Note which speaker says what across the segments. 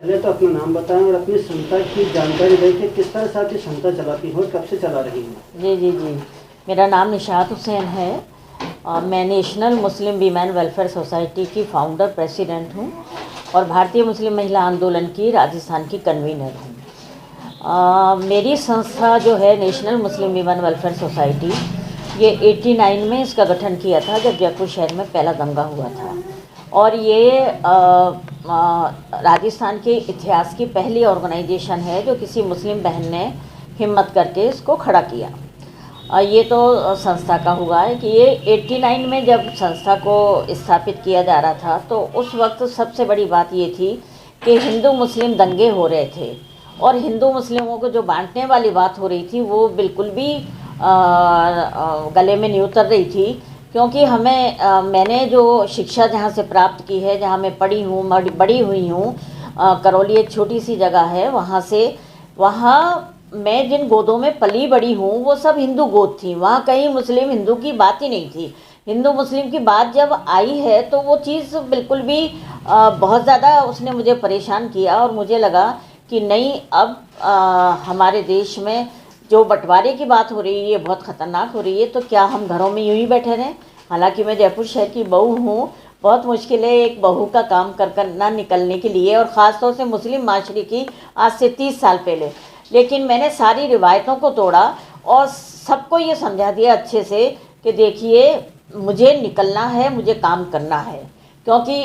Speaker 1: पहले तो अपना नाम बताएं और अपनी संस्था की जानकारी दें कि किस तरह से आपकी संस्था चलाती है और कब से चला रही है।
Speaker 2: जी जी जी, मेरा नाम निशात हुसैन है और मैं नेशनल मुस्लिम वीमेन वेलफेयर सोसाइटी की फाउंडर प्रेसिडेंट हूँ और भारतीय मुस्लिम महिला आंदोलन की राजस्थान की कन्वीनर हूँ। मेरी संस्था जो है नेशनल मुस्लिम वीमेन वेलफेयर सोसाइटी, ये 89 में इसका गठन किया था जब जयपुर शहर में पहला दंगा हुआ था और ये राजस्थान के इतिहास की पहली ऑर्गेनाइजेशन है जो किसी मुस्लिम बहन ने हिम्मत करके इसको खड़ा किया। ये तो संस्था का हुआ है कि ये 89 में जब संस्था को स्थापित किया जा रहा था तो उस वक्त सबसे बड़ी बात ये थी कि हिंदू मुस्लिम दंगे हो रहे थे और हिंदू मुस्लिमों को जो बांटने वाली बात हो रही थी वो बिल्कुल भी गले में नहीं उतर रही थी, क्योंकि मैंने जो शिक्षा जहाँ से प्राप्त की है, जहाँ मैं पढ़ी हूँ, बड़ी हुई हूँ, करौली एक छोटी सी जगह है, वहाँ मैं जिन गोदों में पली बड़ी हूँ वो सब हिंदू गोद थी। वहाँ कहीं मुस्लिम हिंदू की बात ही नहीं थी। हिंदू मुस्लिम की बात जब आई है तो वो चीज़ बिल्कुल भी बहुत ज़्यादा उसने मुझे परेशान किया और मुझे लगा कि नहीं, अब हमारे देश में जो बंटवारे की बात हो रही है बहुत ख़तरनाक हो रही है, तो क्या हम घरों में यूँ ही बैठे रहें। हालांकि मैं जयपुर शहर की बहू हूँ, बहुत मुश्किल है एक बहू का काम कर ना निकलने के लिए, और ख़ास तौर से मुस्लिम माशरे की आज से 30 साल पहले। लेकिन मैंने सारी रिवायतों को तोड़ा और सबको ये समझा दिया अच्छे से कि देखिए, मुझे निकलना है, मुझे काम करना है, क्योंकि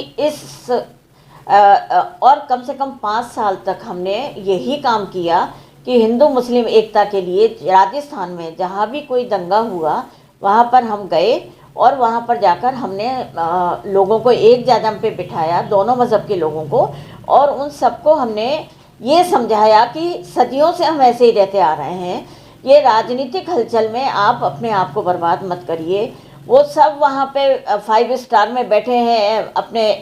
Speaker 2: और कम से कम 5 साल तक हमने यही काम किया कि हिंदू मुस्लिम एकता के लिए राजस्थान में जहाँ भी कोई दंगा हुआ वहाँ पर हम गए और वहाँ पर जाकर हमने लोगों को एक जादम पे बिठाया, दोनों मज़हब के लोगों को, और उन सबको हमने ये समझाया कि सदियों से हम ऐसे ही रहते आ रहे हैं, ये राजनीतिक हलचल में आप अपने आप को बर्बाद मत करिए। वो सब वहाँ पे 5 स्टार में बैठे हैं, अपने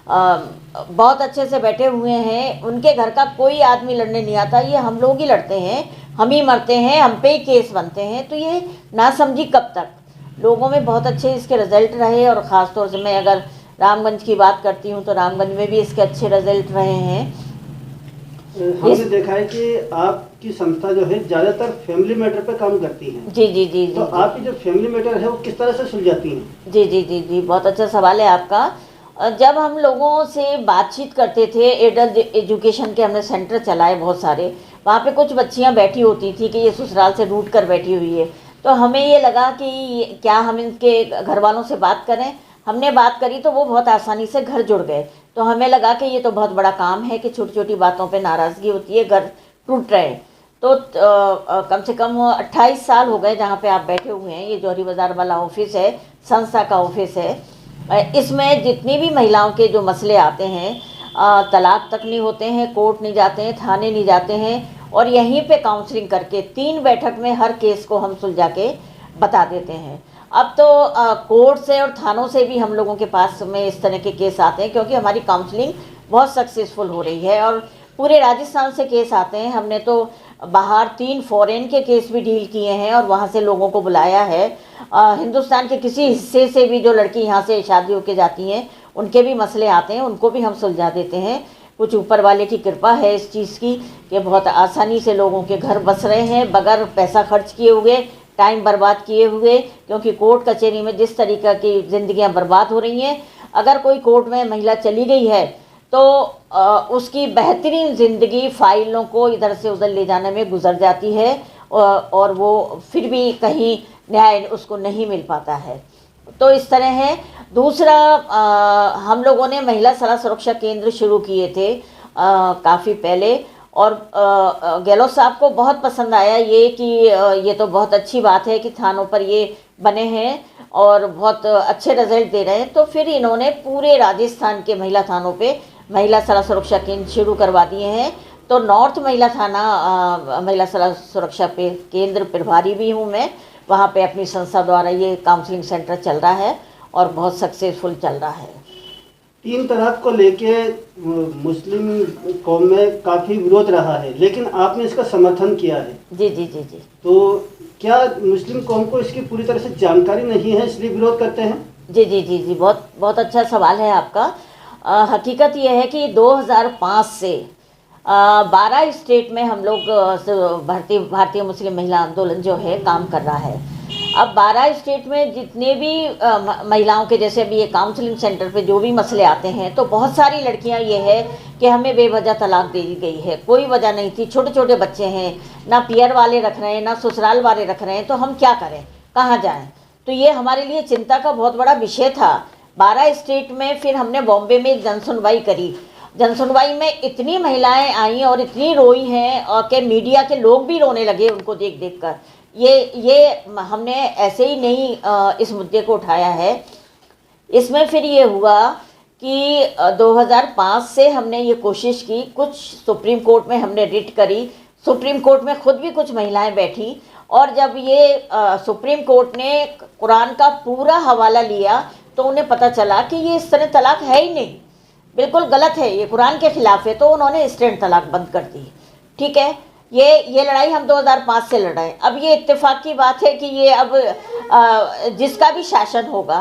Speaker 2: बहुत अच्छे से बैठे हुए हैं, उनके घर का कोई आदमी लड़ने नहीं आता, ये हम लोग ही लड़ते हैं, हम ही मरते हैं, हम पे ही केस बनते हैं। तो ये ना समझी कब तक। लोगों में बहुत अच्छे इसके रिज़ल्ट रहे और ख़ास तौर से मैं अगर रामगंज की बात करती हूँ तो रामगंज में भी इसके अच्छे रिज़ल्ट रहे हैं।
Speaker 1: हमने देखा है कि आपकी संस्था जो है ज़्यादातर फैमिली मैटर पे काम करती है।
Speaker 2: जी जी जी जी।
Speaker 1: तो आपकी जो फैमिली मैटर है वो किस तरह से सुलझाती हैं?
Speaker 2: जी जी जी जी, बहुत अच्छा सवाल है आपका। जब हम लोगों से बातचीत करते थे, एडल्ट एजुकेशन के हमने सेंटर चलाए बहुत सारे, वहाँ पे कुछ बच्चियाँ बैठी होती थी कि ये ससुराल से रूठ कर बैठी हुई है, तो हमें ये लगा कि क्या हम इनके घर वालों से बात करें। हमने बात करी तो वो बहुत आसानी से घर जुड़ गए, तो हमें लगा कि ये तो बहुत बड़ा काम है कि छोटी छोटी बातों पे नाराज़गी होती है, घर टूट रहे हैं। तो कम से कम 28 साल हो गए जहाँ पे आप बैठे हुए हैं। ये जौहरी बाज़ार वाला ऑफिस है, संस्था का ऑफिस है। इसमें जितनी भी महिलाओं के जो मसले आते हैं, तलाक तक नहीं होते हैं, कोर्ट नहीं जाते हैं, थाने नहीं जाते हैं, और यहीं पे काउंसलिंग करके 3 बैठक में हर केस को हम सुलझा के बता देते हैं। अब तो कोर्ट से और थानों से भी हम लोगों के पास में इस तरह के केस आते हैं, क्योंकि हमारी काउंसलिंग बहुत सक्सेसफुल हो रही है और पूरे राजस्थान से केस आते हैं। हमने तो बाहर 3 फॉरेन के केस भी डील किए हैं और वहाँ से लोगों को बुलाया है। हिंदुस्तान के किसी हिस्से से भी जो लड़की यहाँ से शादी होके जाती हैं, उनके भी मसले आते हैं, उनको भी हम सुलझा देते हैं। कुछ ऊपर वाले की कृपा है इस चीज़ की कि बहुत आसानी से लोगों के घर बस रहे हैं बगैर पैसा खर्च किए हुए, टाइम बर्बाद किए हुए, क्योंकि कोर्ट कचहरी में जिस तरीक़े की ज़िंदगियाँ बर्बाद हो रही हैं, अगर कोई कोर्ट में महिला चली गई है तो उसकी बेहतरीन ज़िंदगी फाइलों को इधर से उधर ले जाने में गुजर जाती है और वो फिर भी कहीं न्याय उसको नहीं मिल पाता है। तो इस तरह है। दूसरा, हम लोगों ने महिला सलाह सुरक्षा केंद्र शुरू किए थे काफ़ी पहले, और गहलोत साहब को बहुत पसंद आया ये कि ये तो बहुत अच्छी बात है कि थानों पर ये बने हैं और बहुत अच्छे रिजल्ट दे रहे हैं। तो फिर इन्होंने पूरे राजस्थान के महिला थानों पे महिला सलाह सुरक्षा केंद्र शुरू करवा दिए हैं। तो नॉर्थ महिला थाना महिला सलाह सुरक्षा केंद्र प्रभारी भी हूँ मैं। वहाँ पे अपनी संस्था द्वारा ये काउंसलिंग सेंटर चल रहा है और बहुत सक्सेसफुल चल रहा है।
Speaker 1: 3 तलाक को लेके मुस्लिम कौम में काफ़ी विरोध रहा है, लेकिन आपने इसका समर्थन किया है।
Speaker 2: जी जी जी जी।
Speaker 1: तो क्या मुस्लिम कौम को इसकी पूरी तरह से जानकारी नहीं है इसलिए विरोध करते हैं?
Speaker 2: जी जी जी जी, बहुत बहुत अच्छा सवाल है आपका। हकीकत यह है कि 2005 से 12 स्टेट में हम लोग भारतीय मुस्लिम महिला आंदोलन जो है काम कर रहा है। अब 12 स्टेट में जितने भी महिलाओं के, जैसे अभी ये काउंसलिंग सेंटर पे जो भी मसले आते हैं, तो बहुत सारी लड़कियां ये है कि हमें बेवजह तलाक दे दी गई है, कोई वजह नहीं थी, छोटे छोटे बच्चे हैं, ना पियर वाले रख रहे हैं ना ससुराल वाले रख रहे हैं, तो हम क्या करें, कहाँ जाएं। तो ये हमारे लिए चिंता का बहुत बड़ा विषय था 12 स्टेट में। फिर हमने बॉम्बे में एक जनसुनवाई करी। जनसुनवाई में इतनी महिलाएं आई और इतनी रोई हैं और कि मीडिया के लोग भी रोने लगे उनको देख देख कर। ये हमने ऐसे ही नहीं इस मुद्दे को उठाया है। इसमें फिर ये हुआ कि 2005 से हमने ये कोशिश की, कुछ सुप्रीम कोर्ट में हमने रिट करी, सुप्रीम कोर्ट में खुद भी कुछ महिलाएं बैठी, और जब ये सुप्रीम कोर्ट ने कुरान का पूरा हवाला लिया तो उन्हें पता चला कि ये इस तरह तलाक है ही नहीं, बिल्कुल गलत है, ये कुरान के खिलाफ है, तो उन्होंने इंस्टेंट तलाक बंद कर दी। ठीक है, ये लड़ाई हम 2005 से लड़ रहे हैं। अब ये इत्तेफाक की बात है कि ये अब जिसका भी शासन होगा,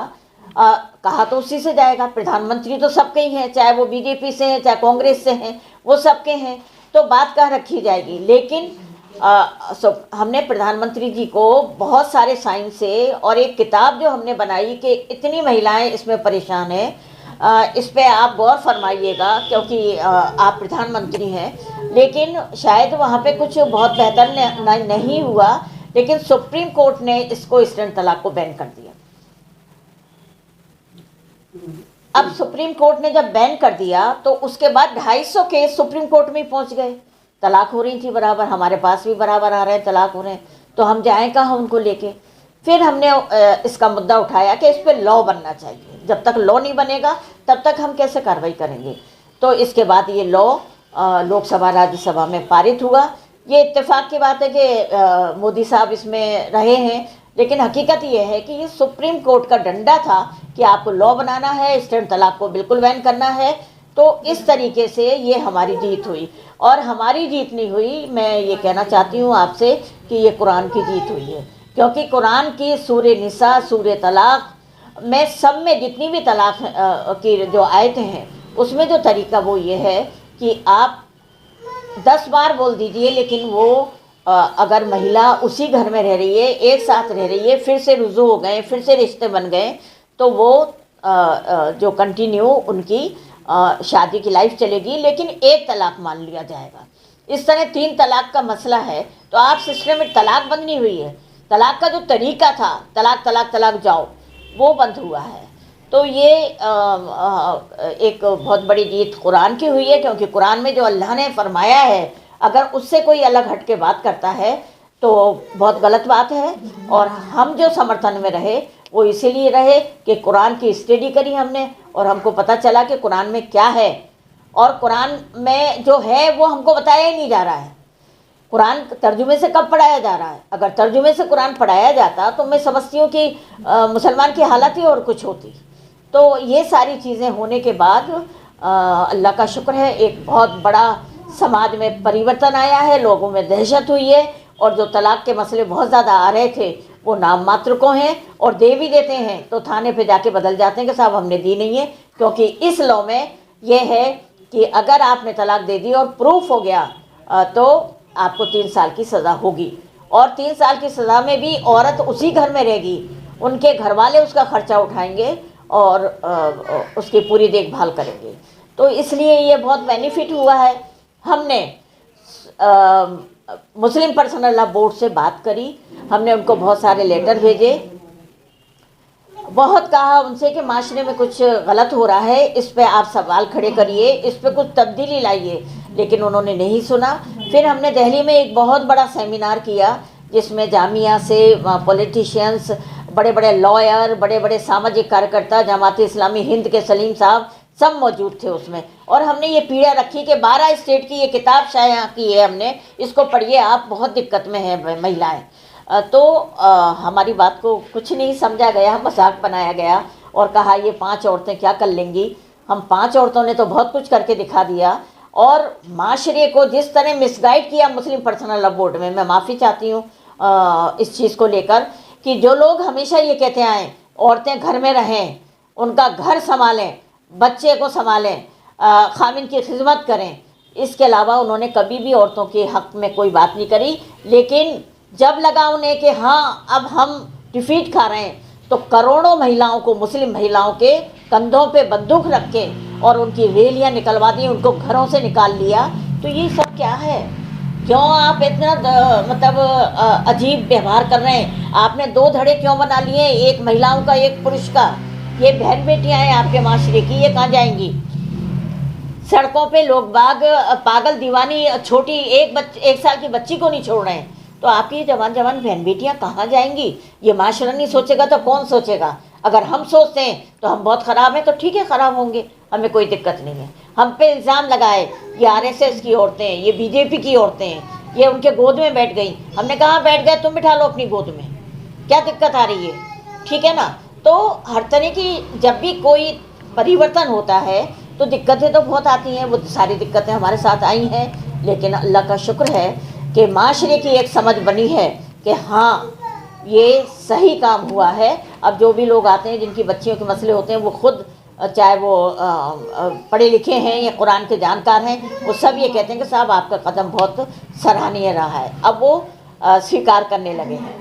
Speaker 2: कहा तो उसी से जाएगा। प्रधानमंत्री तो सबके ही हैं, चाहे वो बीजेपी से हैं चाहे कांग्रेस से हैं, वो सबके हैं, तो बात कहाँ रखी जाएगी। लेकिन हमने प्रधानमंत्री जी को बहुत सारे साइन से और एक किताब जो हमने बनाई कि इतनी महिलाएं इसमें परेशान हैं, इस पे आप गौर फरमाइएगा, क्योंकि आप प्रधानमंत्री हैं। लेकिन शायद वहाँ पे कुछ बहुत बेहतर नहीं हुआ, लेकिन सुप्रीम कोर्ट ने इसको इंस्टेंट तलाक को बैन कर दिया। अब सुप्रीम कोर्ट ने जब बैन कर दिया तो उसके बाद 250 केस सुप्रीम कोर्ट में पहुंच गए। तलाक हो रही थी बराबर, हमारे पास भी बराबर आ रहे हैं, तलाक हो रहे हैं, तो हम जाएं कहाँ उनको लेके। फिर हमने इसका मुद्दा उठाया कि इस पर लॉ बनना चाहिए, जब तक लॉ नहीं बनेगा तब तक हम कैसे कार्रवाई करेंगे। तो इसके बाद ये लॉ लोकसभा राज्यसभा में पारित हुआ। ये इत्तेफाक की बात है कि मोदी साहब इसमें रहे हैं, लेकिन हकीकत ये है कि ये सुप्रीम कोर्ट का डंडा था कि आपको लॉ बनाना है, इंस्टेंट तलाक को बिल्कुल बैन करना है। तो इस तरीके से ये हमारी जीत हुई, और हमारी जीत नहीं हुई, मैं ये कहना चाहती हूँ आपसे कि ये कुरान की जीत हुई है। क्योंकि कुरान की सूरे निसा, सूरे तलाक में, सब में जितनी भी तलाक की जो आयतें हैं, उसमें जो तरीका वो ये है कि आप 10 बार बोल दीजिए, लेकिन वो अगर महिला उसी घर में रह रही है, एक साथ रह रही है, फिर से रुजू हो गए, फिर से रिश्ते बन गए, तो वो जो कंटिन्यू उनकी शादी की लाइफ चलेगी, लेकिन एक तलाक मान लिया जाएगा। इस तरह 3 तलाक का मसला है। तो आप सिस्टम में तलाक बंद नहीं हुई है, तलाक का जो तरीका था, तलाक तलाक तलाक जाओ, वो बंद हुआ है। तो ये एक बहुत बड़ी जीत कुरान की हुई है, क्योंकि कुरान में जो अल्लाह ने फरमाया है, अगर उससे कोई अलग हट के बात करता है तो बहुत गलत बात है। और हम जो समर्थन में रहे वो इसीलिए रहे कि कुरान की स्टडी करी हमने, और हमको पता चला कि कुरान में क्या है, और कुरान में जो है वो हमको बताया ही नहीं जा रहा है। कुरान तर्जुमे से कब पढ़ाया जा रहा है? अगर तर्जुमे से कुरान पढ़ाया जाता तो मैं समझती हूँ कि मुसलमान की हालत ही और कुछ होती। तो ये सारी चीज़ें होने के बाद अल्लाह का शुक्र है, एक बहुत बड़ा समाज में परिवर्तन आया है, लोगों में दहशत हुई है, और जो तलाक के मसले बहुत ज़्यादा आ रहे थे वो नाम मात्र को हैं, और दे भी देते हैं तो थाने पे जाके बदल जाते हैं कि साहब हमने दी नहीं है। क्योंकि इस लॉ में ये है कि अगर आपने तलाक दे दी और प्रूफ हो गया तो आपको 3 साल की सज़ा होगी, और 3 साल की सज़ा में भी औरत उसी घर में रहेगी, उनके घर वाले उसका खर्चा उठाएंगे और उसकी पूरी देखभाल करेंगे। तो इसलिए ये बहुत बेनिफिट हुआ है। हमने मुस्लिम पर्सनल लॉ बोर्ड से बात करी, हमने उनको बहुत सारे लेटर भेजे, बहुत कहा उनसे कि माशरे में कुछ गलत हो रहा है, इस पे आप सवाल खड़े करिए, इस पे कुछ तब्दीली लाइए, लेकिन उन्होंने नहीं सुना। फिर हमने दिल्ली में एक बहुत बड़ा सेमिनार किया, जिसमें जामिया से पॉलिटिशियंस, बड़े बड़े लॉयर, बड़े बड़े सामाजिक कार्यकर्ता, जमात-ए इस्लामी हिंद के सलीम साहब सब मौजूद थे उसमें। और हमने ये पीड़ा रखी कि 12 स्टेट की ये किताब शाया की है हमने, इसको पढ़िए, आप बहुत दिक्कत में हैं महिलाएं। तो हमारी बात को कुछ नहीं समझा गया, मजाक बनाया गया और कहा ये 5 औरतें क्या कर लेंगी। हम 5 औरतों ने तो बहुत कुछ करके दिखा दिया, और माशरे को जिस तरह मिसगाइड किया मुस्लिम पर्सनल लॉ बोर्ड में, मैं माफ़ी चाहती हूँ इस चीज़ को लेकर कि जो लोग हमेशा ये कहते आए औरतें घर में रहें, उनका घर संभालें, बच्चे को संभालें, खामिन की खिदमत करें। इसके अलावा उन्होंने कभी भी औरतों के हक़ में कोई बात नहीं करी। लेकिन जब लगा उन्हें कि हाँ अब हम डिफीट खा रहे हैं, तो करोड़ों महिलाओं को, मुस्लिम महिलाओं के कंधों पे बंदूक रख के और उनकी रैलियां निकलवा दी, उनको घरों से निकाल लिया। तो ये सब क्या है? क्यों आप इतना मतलब अजीब व्यवहार कर रहे हैं? आपने दो धड़े क्यों बना लिए, एक महिलाओं का एक पुरुष का? ये बहन बेटियां हैं आपके माशरे की, ये कहाँ जाएंगी? सड़कों पे लोग बाग पागल दीवानी छोटी एक साल की बच्ची को नहीं छोड़ रहे हैं, तो आपकी जवान जवान बहन बेटियां कहाँ जाएंगी? ये माशरा नहीं सोचेगा तो कौन सोचेगा? अगर हम सोचते हैं तो हम बहुत ख़राब हैं, तो ठीक है ख़राब होंगे, हमें कोई दिक्कत नहीं है। हम पे इल्ज़ाम लगाए ये आरएसएस की औरतें हैं, ये बीजेपी की औरतें हैं, ये उनके गोद में बैठ गई। हमने कहा बैठ गए, तुम बिठा लो अपनी गोद में, क्या दिक्कत आ रही है? ठीक है ना? तो हर तरह की जब भी कोई परिवर्तन होता है तो दिक्कतें तो बहुत आती हैं। वो सारी दिक्कतें हमारे साथ आई हैं, लेकिन अल्लाह का शुक्र है कि माशरे की एक समझ बनी है कि हाँ ये सही काम हुआ है। अब जो भी लोग आते हैं जिनकी बच्चियों के मसले होते हैं, वो खुद चाहे वो पढ़े लिखे हैं या कुरान के जानकार हैं, वो सब ये कहते हैं कि साहब आपका कदम बहुत सराहनीय रहा है। अब वो स्वीकार करने लगे हैं।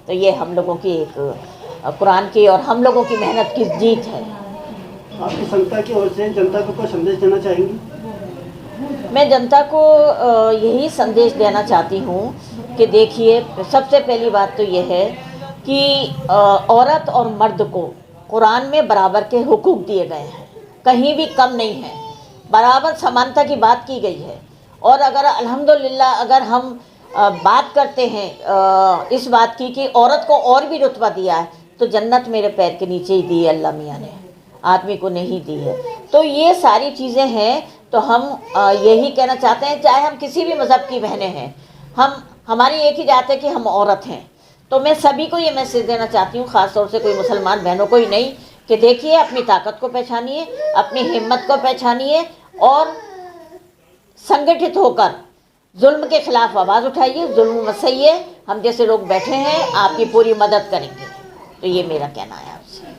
Speaker 2: तो ये हम लोगों की एक कुरान की और हम लोगों की मेहनत की जीत है।
Speaker 1: आपकी संस्था की ओर से जनता को कोई संदेश देना चाहेंगी?
Speaker 2: मैं जनता को यही संदेश देना चाहती हूँ कि देखिए, सबसे पहली बात तो ये है कि औरत और मर्द को कुरान में बराबर के हुकूक दिए गए हैं, कहीं भी कम नहीं है, बराबर समानता की बात की गई है। और अगर अल्हम्दुलिल्लाह अगर हम बात करते हैं इस बात की कि औरत को और भी रुतबा दिया है, तो जन्नत मेरे पैर के नीचे ही दी है अल्लाह मियाँ ने, आदमी को नहीं दी है। तो ये सारी चीज़ें हैं। तो हम यही कहना चाहते हैं, चाहे हम किसी भी मज़हब की बहनें हैं, हमारी एक ही जात है कि हम औरत हैं। तो मैं सभी को ये मैसेज देना चाहती हूँ, ख़ास तौर से कोई मुसलमान बहनों को ही नहीं, कि देखिए अपनी ताकत को पहचानिए, अपनी हिम्मत को पहचानिए और संगठित होकर जुल्म के ख़िलाफ़ आवाज़ उठाइए, जुल्म मत सहिए। हम जैसे लोग बैठे हैं आपकी पूरी मदद करेंगे। तो ये मेरा कहना है आपसे।